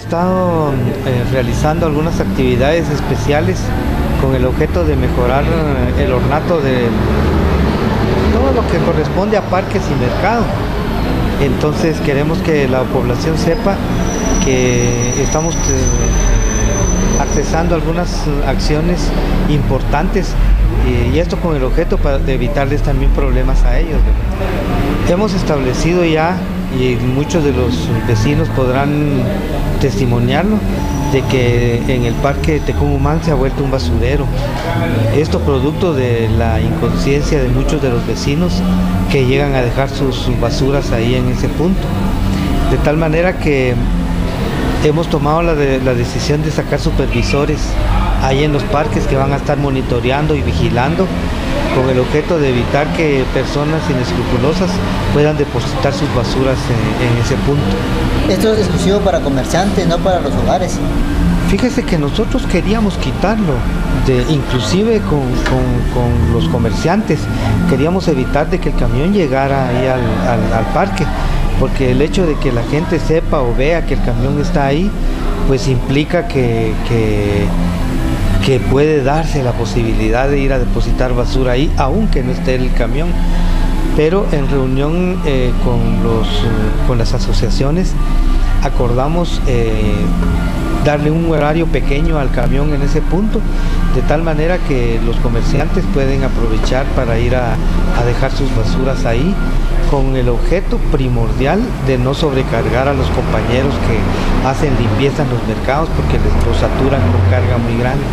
estado realizando algunas actividades especiales con el objeto de mejorar el ornato de todo lo que corresponde a parques y mercado. Entonces queremos que la población sepa que estamos accesando a algunas acciones importantes y esto con el objeto de evitarles también problemas a ellos. Hemos establecido ya, y muchos de los vecinos podrán testimoniarlo, de que en el parque Tecumumán se ha vuelto un basurero. Esto producto de la inconsciencia de muchos de los vecinos que llegan a dejar sus basuras ahí en ese punto. De tal manera que hemos tomado la decisión de sacar supervisores ahí en los parques que van a estar monitoreando y vigilando con el objeto de evitar que personas inescrupulosas puedan depositar sus basuras en ese punto. Esto es exclusivo para comerciantes, no para los hogares. Fíjese que nosotros queríamos quitarlo, inclusive con los comerciantes, queríamos evitar de que el camión llegara ahí al parque, porque el hecho de que la gente sepa o vea que el camión está ahí, pues implica que puede darse la posibilidad de ir a depositar basura ahí, aunque no esté el camión. Pero en reunión con las asociaciones acordamos darle un horario pequeño al camión en ese punto, de tal manera que los comerciantes pueden aprovechar para ir a dejar sus basuras ahí, con el objeto primordial de no sobrecargar a los compañeros que hacen limpieza en los mercados, porque los saturan con carga muy grande.